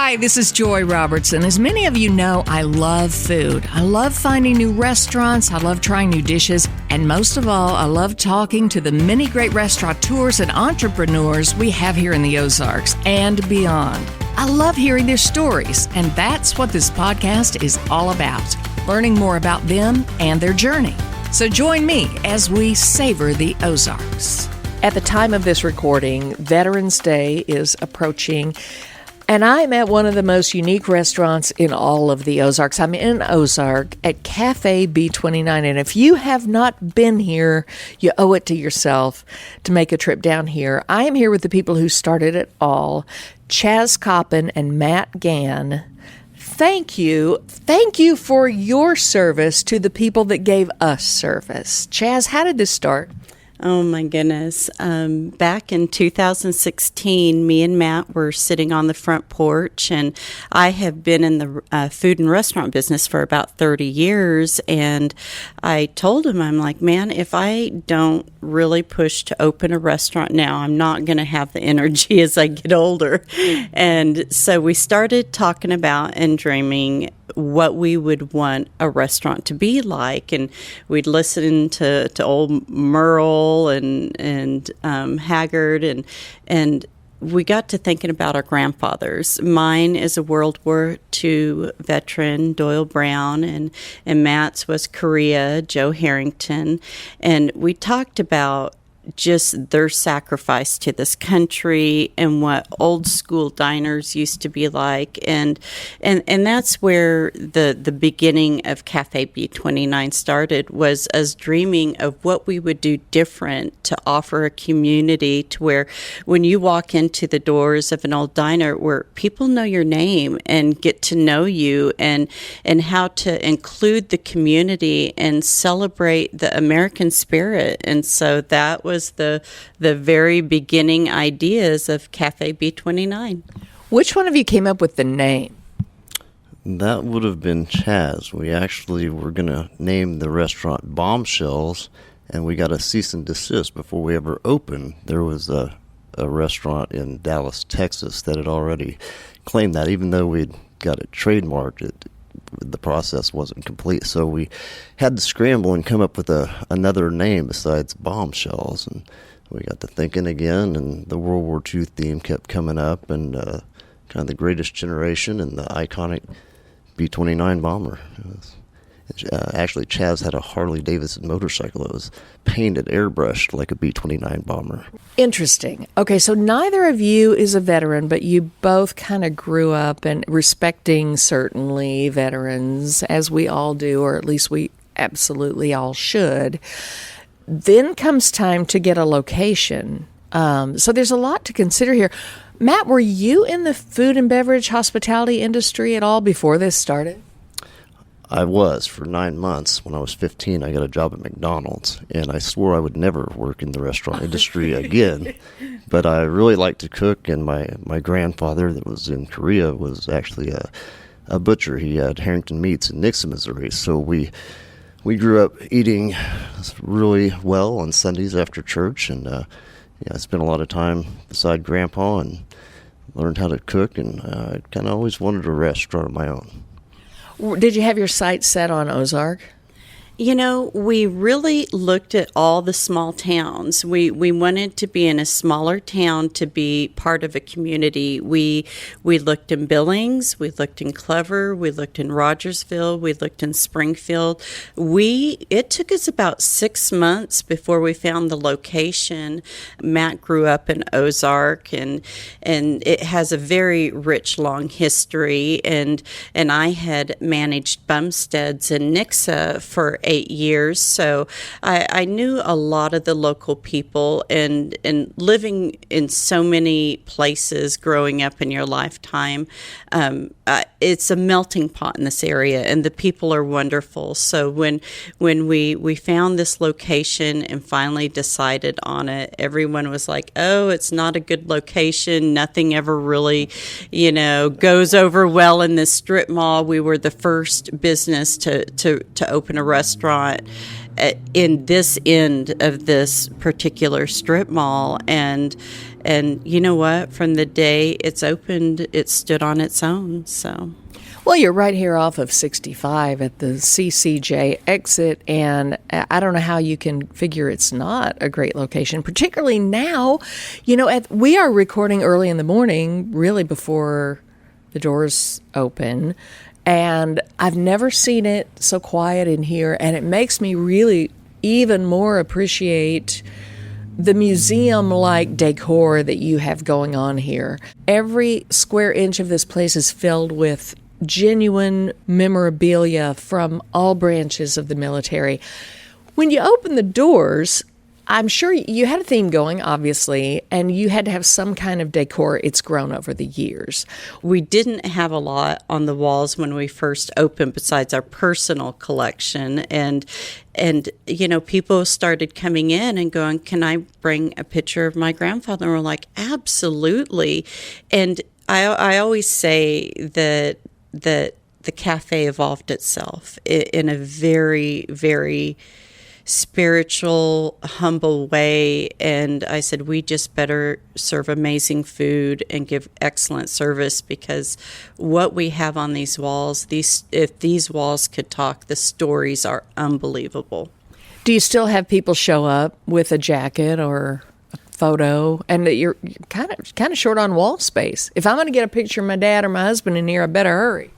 Hi, this is Joy Robertson. As many of you know, I love food. I love finding new restaurants. I love trying new dishes. And most of all, I love talking to the many great restaurateurs and entrepreneurs we have here in the Ozarks and beyond. I love hearing their stories, and that's what this podcast is all about, learning more about them and their journey. So join me as we savor the Ozarks. At the time of this recording, Veterans Day is approaching, and I'm at one of the most unique restaurants in all of the Ozarks. I'm in Ozark at Cafe B-29, and if you have not been here, you owe it to yourself to make a trip down here. I am here with the people who started it all, Chaz Coppin and Matt Gann. Thank you. Thank you for your service to the people that gave us service. Chaz, how did this start? Oh, my goodness. Back in 2016, me and Matt were sitting on the front porch, and I have been in the food and restaurant business for about 30 years, and I told him, I'm like, man, if I don't really push to open a restaurant now, I'm not going to have the energy as I get older. And so we started talking about and dreaming what we would want a restaurant to be like, and we'd listen to old Merle and Haggard, and we got to thinking about our grandfathers. Mine is a World War II veteran, Doyle Brown, and Matt's was Korea, Joe Harrington, and we talked about just their sacrifice to this country and what old school diners used to be like, and that's where the beginning of Cafe B-29 started, was us dreaming of what we would do different to offer a community to where when you walk into the doors of an old diner, where people know your name and get to know you, and how to include the community and celebrate the American spirit. And so that was the very beginning ideas of Cafe B-29. Which one of you came up with the name? That would have been Chaz. We actually were going to name the restaurant Bombshells, and we got a cease and desist before we ever opened. There was a restaurant in Dallas, Texas that had already claimed that, even though we'd got it trademarked. The process wasn't complete, so we had to scramble and come up with another name besides Bombshells. And we got to thinking again, and the World War II theme kept coming up, and kind of the Greatest Generation and the iconic B-29 bomber. Actually, Chaz had a Harley-Davidson motorcycle that was painted, airbrushed like a B-29 bomber. Interesting. Okay, so neither of you is a veteran, but you both kind of grew up and respecting, certainly, veterans, as we all do, or at least we absolutely all should. Then comes time to get a location. So there's a lot to consider here. Matt, were you in the food and beverage hospitality industry at all before this started? I was for 9 months. When I was 15, I got a job at McDonald's, and I swore I would never work in the restaurant industry again. But I really liked to cook, and my grandfather that was in Korea was actually a butcher. He had Harrington Meats in Nixon, Missouri. So we grew up eating really well on Sundays after church, and I spent a lot of time beside Grandpa and learned how to cook, and I kind of always wanted a restaurant of my own. Did you have your sights set on Ozark? You know, we really looked at all the small towns. We wanted to be in a smaller town to be part of a community. We looked in Billings, we looked in Clover, we looked in Rogersville, we looked in Springfield. It took us about 6 months before we found the location. Matt grew up in Ozark, and it has a very rich, long history. And I had managed Bumsteads in Nixa for 8 years, so I knew a lot of the local people, and living in so many places growing up in your lifetime, it's a melting pot in this area, and the people are wonderful. So when we found this location and finally decided on it, everyone was like, oh, it's not a good location, nothing ever really goes over well in this strip mall. We were the first business to open a restaurant in this end of this particular strip mall. And you know what? From the day it's opened, it stood on its own. So. Well, you're right here off of 65 at the CCJ exit, and I don't know how you can figure it's not a great location, particularly now. You know, we are recording early in the morning, really before the doors open, and I've never seen it so quiet in here, and it makes me really even more appreciate the museum-like decor that you have going on here. Every square inch of this place is filled with genuine memorabilia from all branches of the military. When you open the doors, I'm sure you had a theme going, obviously, and you had to have some kind of decor. It's grown over the years. We didn't have a lot on the walls when we first opened besides our personal collection. And you know, people started coming in and going, "Can I bring a picture of my grandfather?" And we're like, "Absolutely." And I always say that the cafe evolved itself in a very, very spiritual, humble way. And I said, we just better serve amazing food and give excellent service, because what we have on these walls, if these walls could talk, the stories are unbelievable. Do you still have people show up with a jacket or a photo, and that you're kind of short on wall space? If I'm going to get a picture of my dad or my husband in here, I better hurry.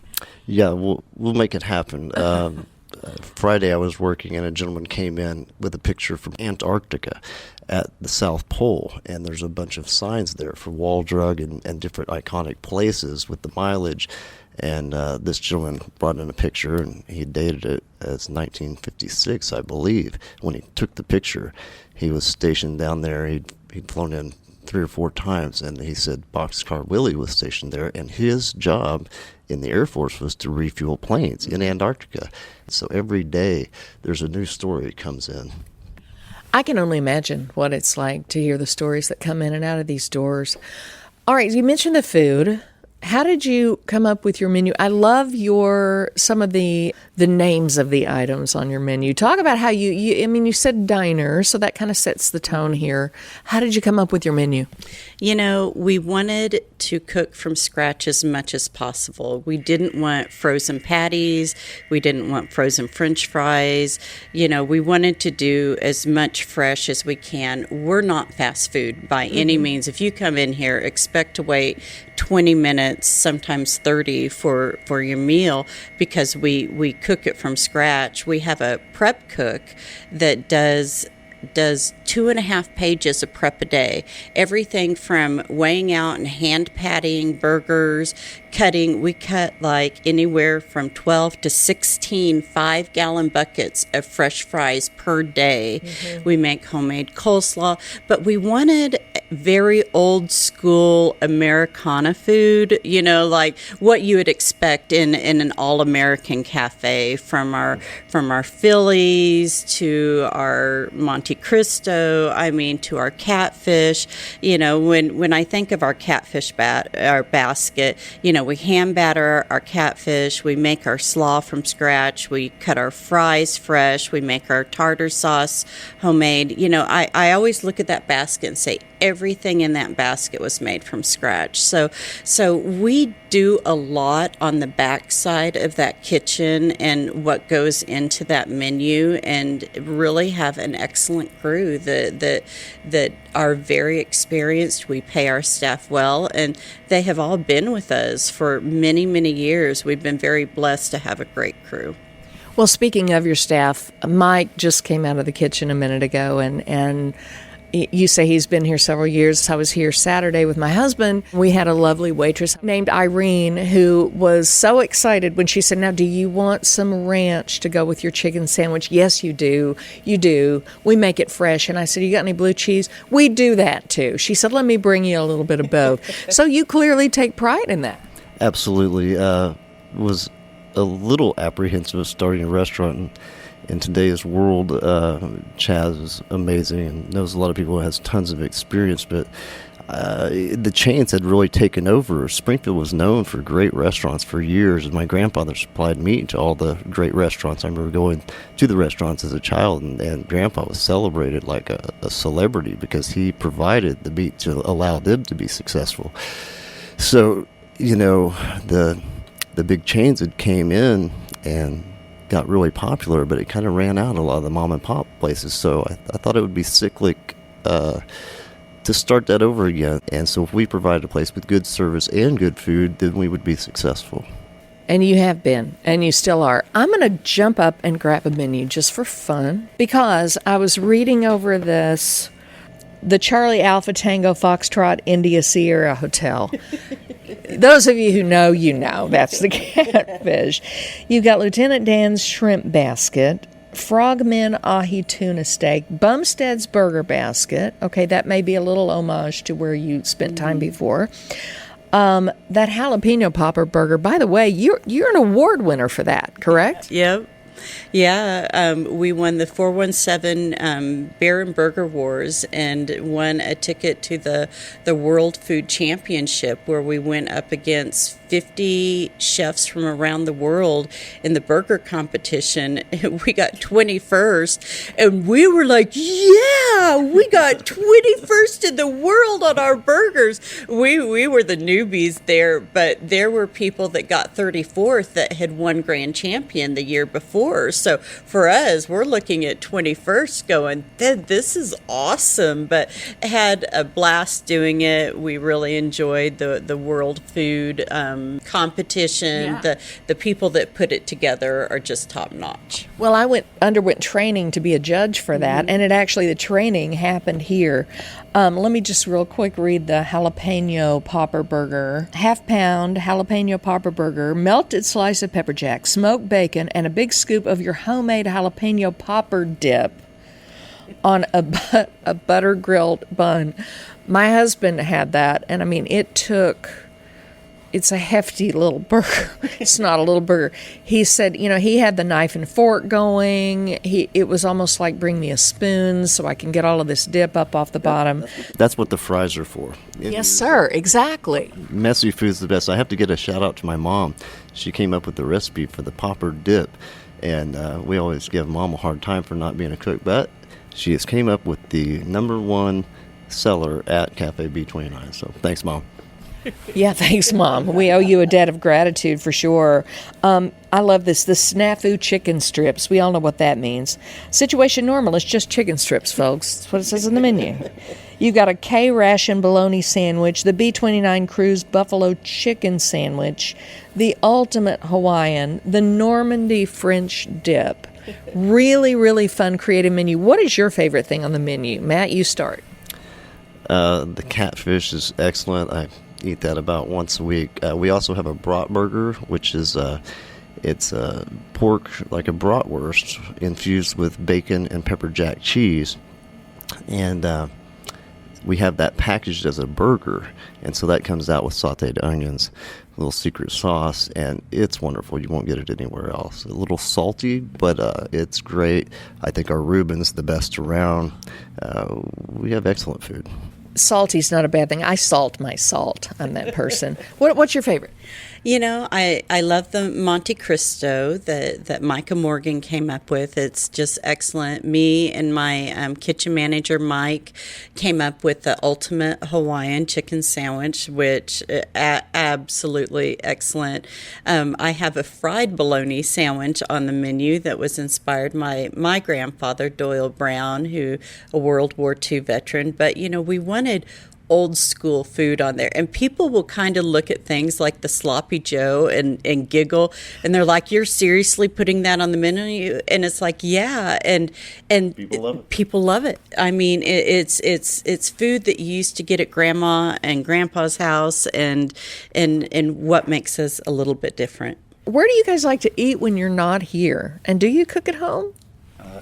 Yeah, we'll make it happen. Friday I was working, and a gentleman came in with a picture from Antarctica at the South Pole, and there's a bunch of signs there for Wall Drug and different iconic places with the mileage. And this gentleman brought in a picture, and he dated it as 1956, I believe. When he took the picture, he was stationed down there. He'd flown in 3 or 4 times, and he said Boxcar Willie was stationed there, and his job in the Air Force was to refuel planes in Antarctica. So every day there's a new story that comes in. I can only imagine what it's like to hear the stories that come in and out of these doors. All right, you mentioned the food. How did you come up with your menu? I love some of the names of the items on your menu. Talk about how you said diner, so that kind of sets the tone here. How did you come up with your menu? You know, we wanted to cook from scratch as much as possible. We didn't want frozen patties. We didn't want frozen French fries. You know, we wanted to do as much fresh as we can. We're not fast food by any means. If you come in here, expect to wait 20 minutes, sometimes 30 for your meal, because we cook it from scratch. We have a prep cook that does 2.5 pages of prep a day. Everything from weighing out and hand patting burgers, cutting. We cut like anywhere from 12 to 16 5-gallon buckets of fresh fries per day. Mm-hmm. We make homemade coleslaw, but we wanted very old school Americana food, you know, like what you would expect in an all-American cafe, from our Phillies to our Monte Cristo, to our catfish. You know, when I think of our catfish our basket, you know, we hand batter our catfish, we make our slaw from scratch, we cut our fries fresh, we make our tartar sauce homemade. You know, I always look at that basket and say, everything in that basket was made from scratch. So we do a lot on the back side of that kitchen and what goes into that menu, and really have an excellent crew that are very experienced. We pay our staff well, and they have all been with us for many, many years. We've been very blessed to have a great crew. Well, speaking of your staff, Mike just came out of the kitchen a minute ago, and you say he's been here several years. I was here Saturday with my husband. We had a lovely waitress named Irene who was so excited when she said, "Now, do you want some ranch to go with your chicken sandwich?" "Yes, you do. You do. We make it fresh." And I said, "You got any blue cheese?" "We do that too." She said, "Let me bring you a little bit of both." So you clearly take pride in that. Absolutely. Was a little apprehensive of starting a restaurant in today's world. Chaz is amazing and knows a lot of people, has tons of experience, but the chains had really taken over. Springfield was known for great restaurants for years, and my grandfather supplied meat to all the great restaurants. I remember going to the restaurants as a child, and Grandpa was celebrated like a celebrity because he provided the meat to allow them to be successful. So, the big chains had came in and got really popular, but it kind of ran out a lot of the mom and pop places. So I thought it would be cyclic to start that over again. And so if we provided a place with good service and good food, then we would be successful. And you have been, and you still are. I'm going to jump up and grab a menu just for fun because I was reading over this, the Charlie Alpha Tango Foxtrot India Sierra Hotel. Those of you who know, that's the catfish. You've got Lieutenant Dan's Shrimp Basket, Frogmen Ahi Tuna Steak, Bumstead's Burger Basket. Okay, that may be a little homage to where you spent time before. That jalapeno popper burger, by the way, you're an award winner for that, correct? Yep. Yeah, we won the 417 Beer and Burger Wars and won a ticket to the World Food Championship, where we went up against 50 chefs from around the world in the burger competition. We got 21st, and we were like, yeah, we got 21st in the world on our burgers. We were the newbies there, but there were people that got 34th that had won grand champion the year before. So for us, we're looking at 21st going, this is awesome, but had a blast doing it. We really enjoyed the world food competition. Yeah. The people that put it together are just top notch. Well, I underwent training to be a judge for that, and the training happened here. Let me just real quick read the jalapeno popper burger. Half-pound jalapeno popper burger, melted slice of pepper jack, smoked bacon, and a big scoop of your homemade jalapeno popper dip on a butter-grilled bun. My husband had that, and it's a hefty little burger. It's not a little burger. He said, he had the knife and fork going. It was almost like bring me a spoon so I can get all of this dip up off the bottom. That's what the fries are for. Yes, sir. Exactly. Messy food's the best. I have to get a shout out to my mom. She came up with the recipe for the popper dip, and we always give Mom a hard time for not being a cook, but she has came up with the number one seller at Cafe B-29. So thanks, Mom. Yeah, thanks, Mom. We owe you a debt of gratitude for sure. I love this. The snafu chicken strips. We all know what that means. Situation normal. It's just chicken strips, folks. That's what it says in the menu. You've got a K-ration bologna sandwich, the B-29 Cruise buffalo chicken sandwich, the ultimate Hawaiian, the Normandy French dip. Really, really fun, creative menu. What is your favorite thing on the menu? Matt, you start. The catfish is excellent. I eat that about once a week. We also have a brat burger, which is it's pork, like a bratwurst, infused with bacon and pepper jack cheese, and we have that packaged as a burger, and so that comes out with sautéed onions, a little secret sauce, and it's wonderful. You won't get it anywhere else. A little salty, but it's great. I think our Reuben's the best around. We have excellent food. Salty's not a bad thing. I salt my salt. I'm that person. What's your favorite? I love the Monte Cristo that Micah Morgan came up with. It's just excellent. Me and my kitchen manager, Mike, came up with the ultimate Hawaiian chicken sandwich, which absolutely excellent. I have a fried bologna sandwich on the menu that was inspired by my grandfather, Doyle Brown, who a World War II veteran. But, we wanted old school food on there, and people will kind of look at things like the sloppy joe and giggle, and they're like, you're seriously putting that on the menu? And it's like, yeah, and people love it. I mean, it's food that you used to get at grandma and grandpa's house, and what makes us a little bit different. Where do you guys like to eat when you're not here, and do you cook at home?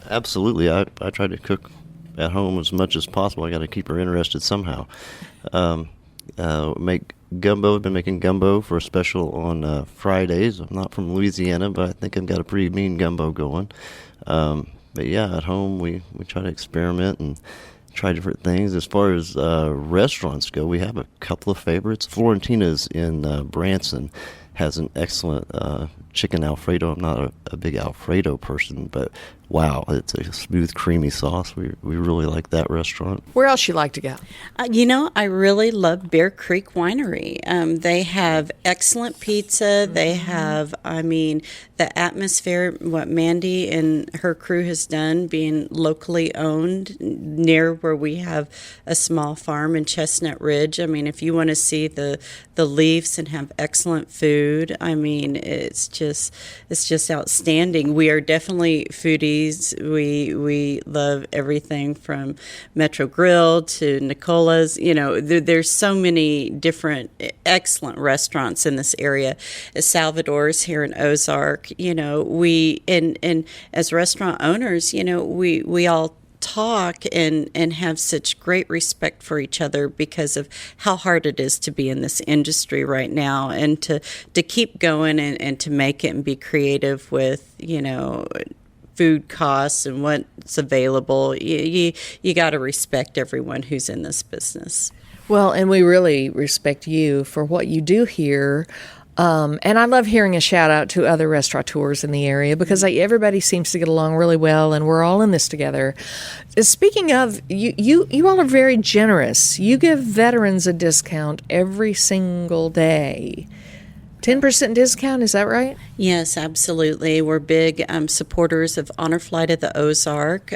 Absolutely. I try to cook at home as much as possible. I got to keep her interested somehow. Make gumbo. I've been making gumbo for a special on Fridays. I'm not from Louisiana, but I think I've got a pretty mean gumbo going. But yeah, at home we try to experiment, and try different things. As far as restaurants go, we have a couple of favorites. Florentina's in Branson has an excellent chicken Alfredo. I'm not a big Alfredo person, but wow, it's a smooth, creamy sauce. We really like that restaurant. Where else you like to go? I really love Bear Creek Winery. They have excellent pizza. They have, the atmosphere, what Mandy and her crew has done, being locally owned near where we have a small farm in Chestnut Ridge. If you want to see the leaves and have excellent food, it's just outstanding. We are definitely foodies. We love everything from Metro Grill to Nicola's. There's so many different excellent restaurants in this area. Salvador's here in Ozark. We and as restaurant owners, we all talk and have such great respect for each other because of how hard it is to be in this industry right now, and to keep going and to make it and be creative with food costs and what's available. You got to respect everyone who's in this business. Well, and we really respect you for what you do here. And I love hearing a shout out to other restaurateurs in the area because everybody seems to get along really well, and we're all in this together. Speaking of, you all are very generous. You give veterans a discount every single day. 10% discount, is that right? Yes, absolutely. We're big supporters of Honor Flight of the Ozark.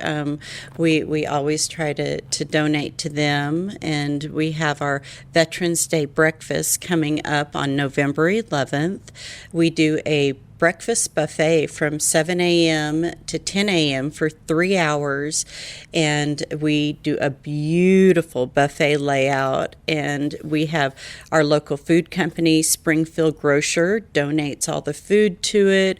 We always try to donate to them, and we have our Veterans Day breakfast coming up on November 11th. We do a breakfast buffet from 7 a.m. to 10 a.m. for 3 hours, and we do a beautiful buffet layout, and we have our local food company, Springfield Grocer, donates all the food to it.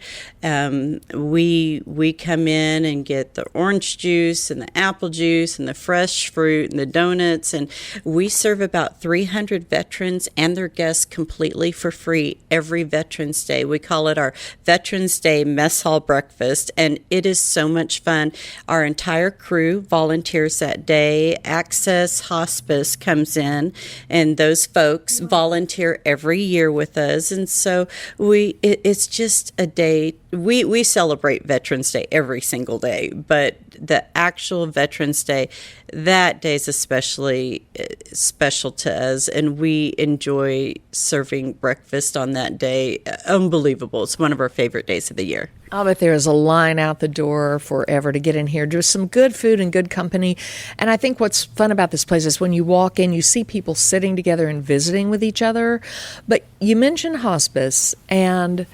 We come in and get the orange juice and the apple juice and the fresh fruit and the donuts, and we serve about 300 veterans and their guests completely for free every Veterans Day. We call it our Veterans Day Mess Hall Breakfast, and it is so much fun. Our entire crew volunteers that day. Access Hospice comes in, and those folks volunteer every year with us, and so it's just a day. We celebrate Veterans Day every single day, but the actual Veterans Day, that day is especially special to us, and we enjoy serving breakfast on that day. Unbelievable. It's one of our favorite days of the year. I'll bet there is a line out the door forever to get in here. There's some good food and good company. And I think what's fun about this place is when you walk in, you see people sitting together and visiting with each other. But you mentioned hospice, and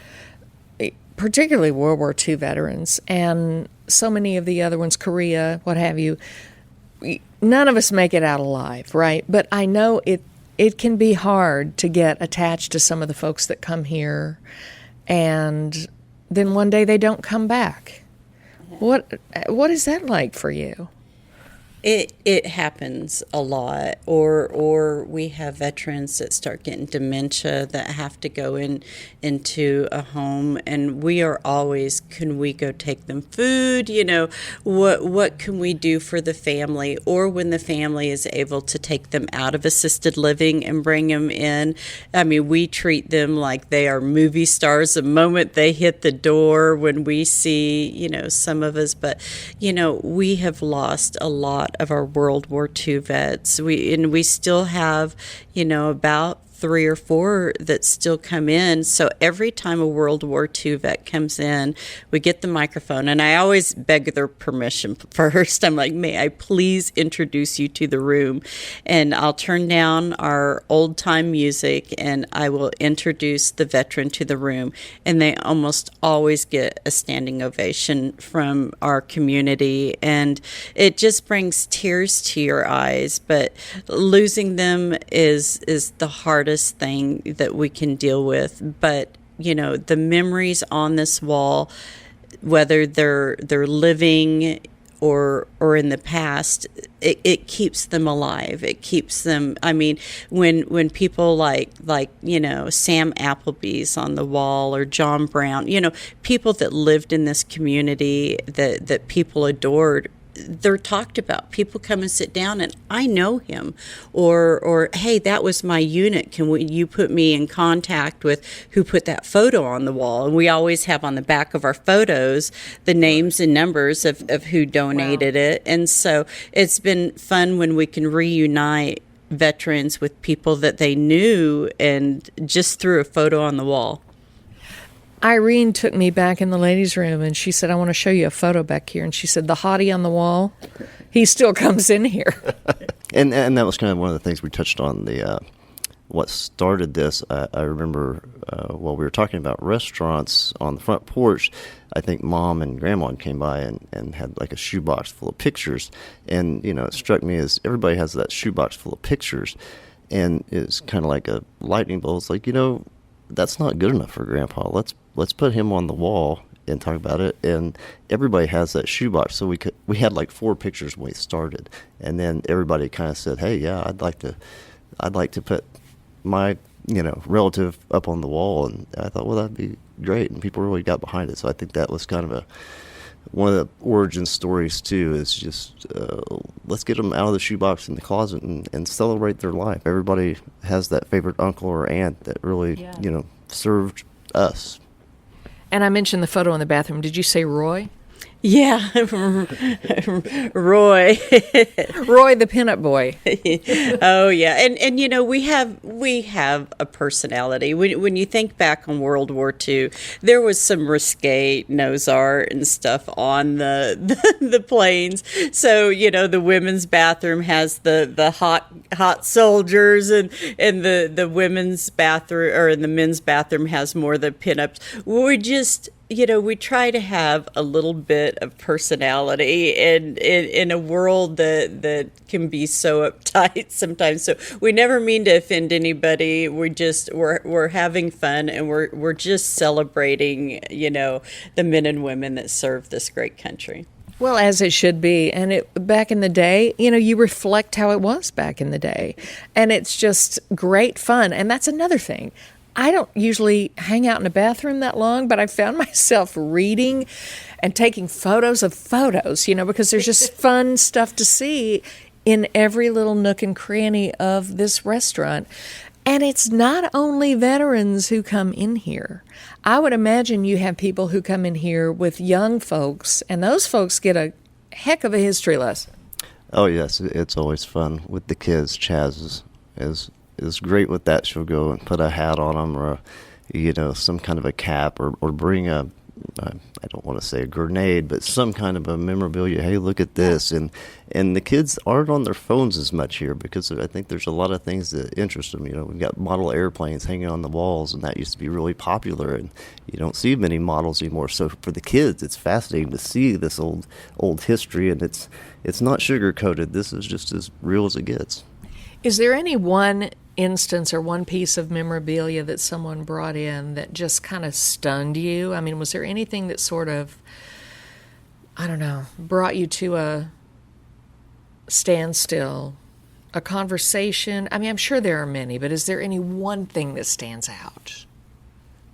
particularly World War II veterans, and so many of the other ones, Korea, what have you. None of us make it out alive, right? But I know it can be hard to get attached to some of the folks that come here, and then one day they don't come back. What is that like for you? It happens a lot, or we have veterans that start getting dementia that have to go into a home, and we are always, can we go take them food? What can we do for the family? Or when the family is able to take them out of assisted living and bring them in, we treat them like they are movie stars the moment they hit the door. When we see, some of us, but we have lost a lot of our World War II vets. We still have, about 3 or 4 that still come in. So every time a World War II vet comes in, we get the microphone, and I always beg their permission first. I'm like, may I please introduce you to the room? And I'll turn down our old time music, and I will introduce the veteran to the room. And they almost always get a standing ovation from our community. And it just brings tears to your eyes. But losing them is the hardest thing that we can deal with. But the memories on this wall, whether they're living or in the past, it keeps them alive. It keeps them. When people like Sam Appleby's on the wall, or John Brown, people that lived in this community that people adored, they're talked about. People come and sit down, and I know him, or hey, that was my unit. You put me in contact with who put that photo on the wall? And we always have on the back of our photos the names and numbers of who donated it. And so it's been fun when we can reunite veterans with people that they knew and just threw a photo on the wall. Irene took me back in the ladies' room, and she said, I want to show you a photo back here. And she said, the hottie on the wall, he still comes in here. and that was kind of one of the things we touched on, the what started this. I remember while we were talking about restaurants on the front porch, I think Mom and Grandma came by and had like a shoebox full of pictures. And, it struck me as everybody has that shoebox full of pictures. And it's kind of like a lightning bolt. It's like, that's not good enough for Grandpa. Let's put him on the wall and talk about it. And everybody has that shoebox. So we had like 4 pictures when we started. And then everybody kind of said, hey, yeah, I'd like to put my relative up on the wall. And I thought, well, that'd be great. And people really got behind it. So I think that was kind of one of the origin stories too, is just let's get them out of the shoebox in the closet and celebrate their life. Everybody has that favorite uncle or aunt that really served us. And I mentioned the photo in the bathroom. Did you say Roy? Yeah, Roy. Roy, the pinup boy. Oh yeah, and we have a personality. When you think back on World War II, there was some risque nose art and stuff on the planes. So the women's bathroom has the hot soldiers, and the women's bathroom, or in the men's bathroom, has more the pinups. We just we try to have a little bit of personality in a world that can be so uptight sometimes. So we never mean to offend anybody. We're having fun, and we're just celebrating, the men and women that serve this great country. Well, as it should be. And back in the day, you reflect how it was back in the day. And it's just great fun. And that's another thing. I don't usually hang out in a bathroom that long, but I found myself reading and taking photos of photos, because there's just fun stuff to see in every little nook and cranny of this restaurant. And it's not only veterans who come in here. I would imagine you have people who come in here with young folks, and those folks get a heck of a history lesson. Oh, yes. It's always fun with the kids. Chaz is great with that. She'll go and put a hat on them, or some kind of a cap, or bring I don't want to say a grenade, but some kind of a memorabilia. Hey, look at this. And the kids aren't on their phones as much here, because I think there's a lot of things that interest them. We've got model airplanes hanging on the walls, and that used to be really popular, and you don't see many models anymore. So for the kids, it's fascinating to see this old history, and it's not sugar coated. This is just as real as it gets. Is there any one instance or one piece of memorabilia that someone brought in that just kind of stunned you? I mean, was there anything that sort of, brought you to a standstill, a conversation? I mean, I'm sure there are many, but is there any one thing that stands out?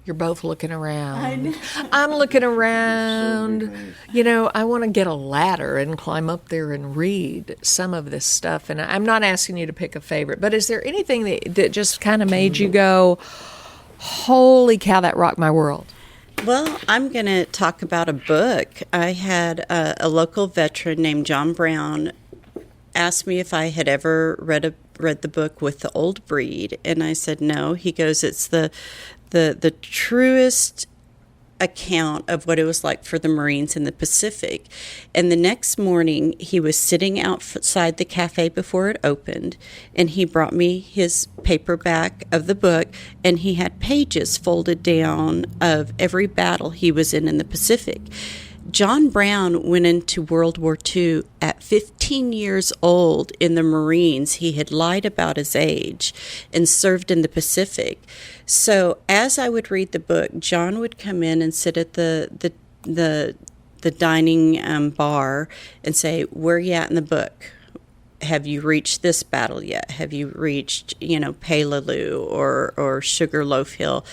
You're both looking around. I'm looking around. I want to get a ladder and climb up there and read some of this stuff. And I'm not asking you to pick a favorite, but is there anything that just kind of made you go, holy cow, that rocked my world? Well, I'm going to talk about a book. I had a local veteran named John Brown asked me if I had ever read the book With the Old Breed, and I said no. He goes, it's the truest account of what it was like for the Marines in the Pacific. And the next morning, he was sitting outside the cafe before it opened, and he brought me his paperback of the book, and he had pages folded down of every battle he was in the Pacific. John Brown went into World War II at 15 years old in the Marines. He had lied about his age and served in the Pacific. So as I would read the book, John would come in and sit at the dining bar and say, "Where are you at in the book? Have you reached this battle yet? Have you reached, Peleliu or Sugarloaf Hill?"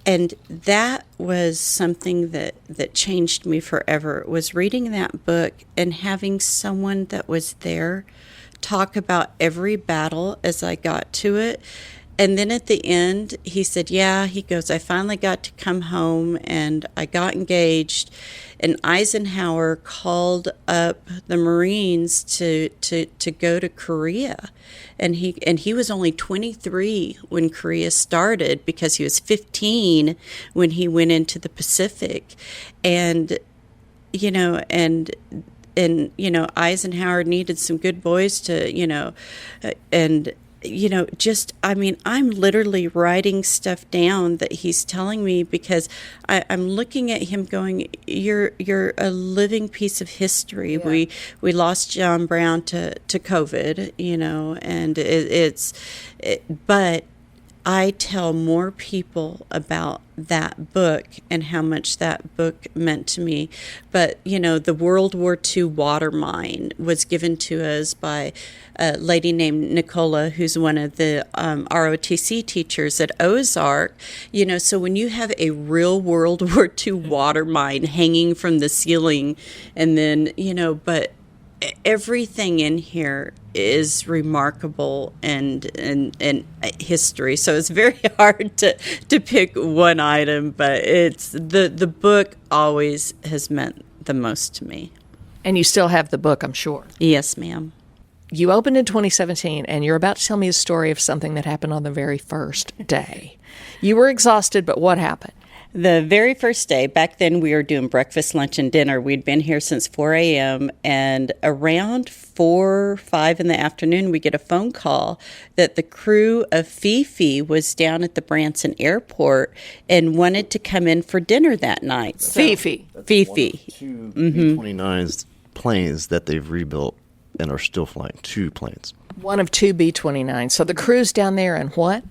And that was something that changed me forever, was reading that book and having someone that was there talk about every battle as I got to it. And then at the end, he said, he goes, I finally got to come home and I got engaged. And Eisenhower called up the Marines to go to Korea. And he was only 23 when Korea started, because he was 15 when he went into the Pacific. And, Eisenhower needed some good boys to, I'm literally writing stuff down that he's telling me, because I'm looking at him going, you're a living piece of history. Yeah. We lost John Brown to COVID, and but I tell more people about that book and how much that book meant to me. But, the World War II water mine was given to us by a lady named Nicola, who's one of the ROTC teachers at Ozark. So when you have a real World War II water mine hanging from the ceiling, and then, but everything in here is remarkable and history. So it's very hard to pick one item, but it's the book always has meant the most to me. And you still have the book, I'm sure. Yes, ma'am. You opened in 2017, and you're about to tell me a story of something that happened on the very first day. You were exhausted, but what happened? The very first day, back then we were doing breakfast, lunch, and dinner. We'd been here since 4 a.m., and around 4, 5 in the afternoon, we get a phone call that the crew of Fifi was down at the Branson airport and wanted to come in for dinner that night. Fifi. Fifi. Two B-29s planes that they've rebuilt and are still flying, 2 planes. One of 2 B-29s. So the crew's down there, and what?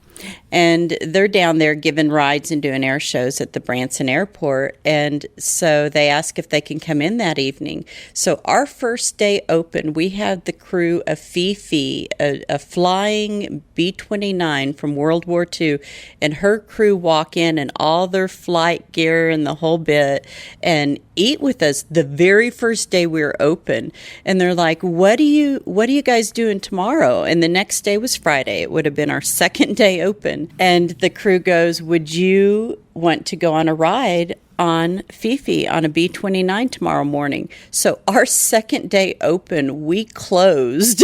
And they're down there giving rides and doing air shows at the Branson airport. And so they ask if they can come in that evening. So our first day open, we had the crew of Fifi, a flying B-29 from World War II, and her crew walk in and all their flight gear and the whole bit, and eat with us the very first day we were open. And they're like, what are you guys doing tomorrow? And the next day was Friday. It would have been our second day open. And the crew goes, would you want to go on a ride on Fifi on a B-29 tomorrow morning? So our second day open, we closed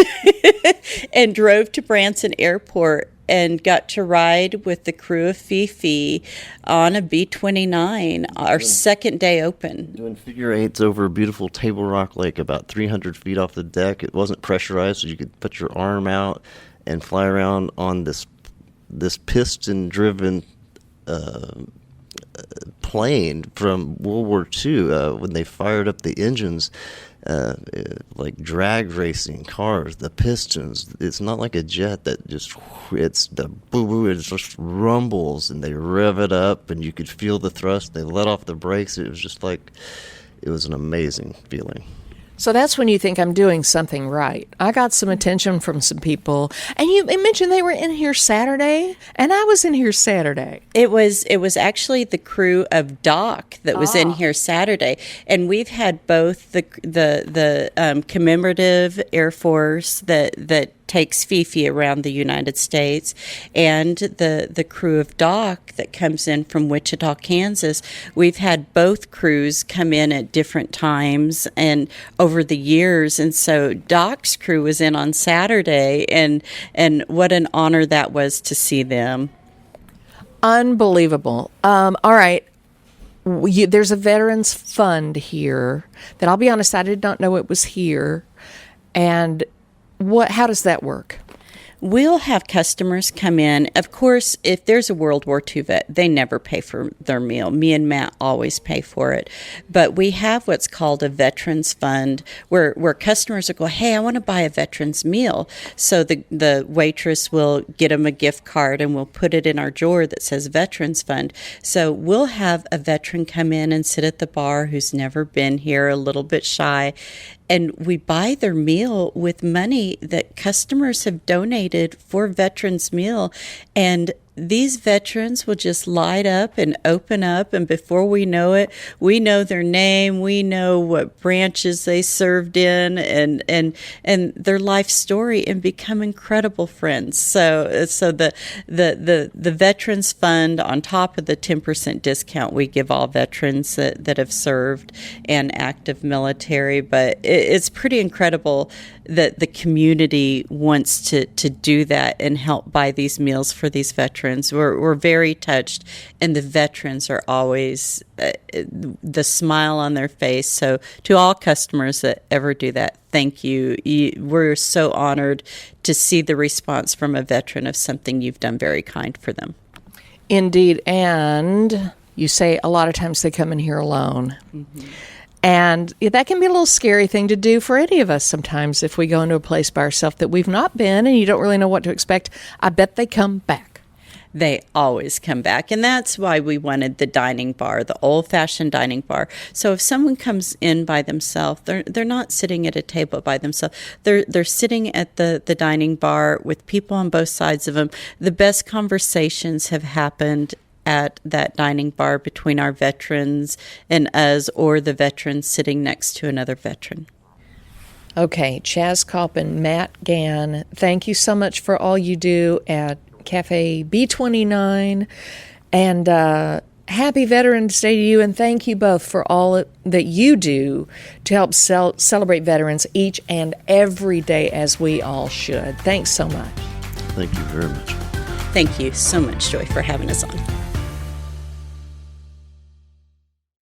and drove to Branson Airport and got to ride with the crew of Fifi on a B-29, our second day open. Doing figure eights over a beautiful Table Rock Lake about 300 feet off the deck. It wasn't pressurized, so you could put your arm out and fly around on this piston-driven plane from World War II when they fired up the engines, like drag racing cars, the pistons. It's not like a jet that just, it's the boo-boo, it just rumbles and they rev it up and you could feel the thrust. They let off the brakes. It was just like, it was an amazing feeling. So that's when you think I'm doing something right. I got some attention from some people, and you mentioned they were in here Saturday, and I was in here Saturday. It was actually the crew of Doc that was in here Saturday, and we've had both the commemorative Air Force that takes Fifi around the United States, and the crew of Doc that comes in from Wichita, Kansas. We've had both crews come in at different times and over the years, and so Doc's crew was in on Saturday, and what an honor that was to see them. Unbelievable. All right. There's a Veterans Fund here that, I'll be honest, I did not know it was here. And how does that work? We'll have customers come in. Of course, if there's a World War II vet, they never pay for their meal. Me and Matt always pay for it. But we have what's called a Veterans Fund where customers will go, hey, I want to buy a veteran's meal. So the waitress will get them a gift card and we'll put it in our drawer that says Veterans Fund. So we'll have a veteran come in and sit at the bar who's never been here, a little bit shy, and we buy their meal with money that customers have donated for Veterans Meal. And these veterans will just light up and open up, and before we know it, we know their name, we know what branches they served in, and their life story, and become incredible friends. So the Veterans Fund, on top of the 10% discount we give all veterans that have served and active military, but it's pretty incredible that the community wants to do that and help buy these meals for these veterans. We're very touched, and the veterans are always the smile on their face. So to all customers that ever do that, thank you. We're so honored to see the response from a veteran of something you've done very kind for them. Indeed, and you say a lot of times they come in here alone. Mm-hmm. And that can be a little scary thing to do for any of us sometimes if we go into a place by ourselves that we've not been and you don't really know what to expect. I bet they come back. They always come back. And that's why we wanted the dining bar, the old-fashioned dining bar. So if someone comes in by themselves, they're not sitting at a table by themselves. They're sitting at the dining bar with people on both sides of them. The best conversations have happened at that dining bar between our veterans and us, or the veterans sitting next to another veteran. Okay, Chaz Kopp and Matt Gann, thank you so much for all you do at Cafe B-29, and happy Veterans Day to you, and thank you both for all that you do to help celebrate veterans each and every day, as we all should. Thanks so much. Thank you very much. Thank you so much, Joy, for having us on.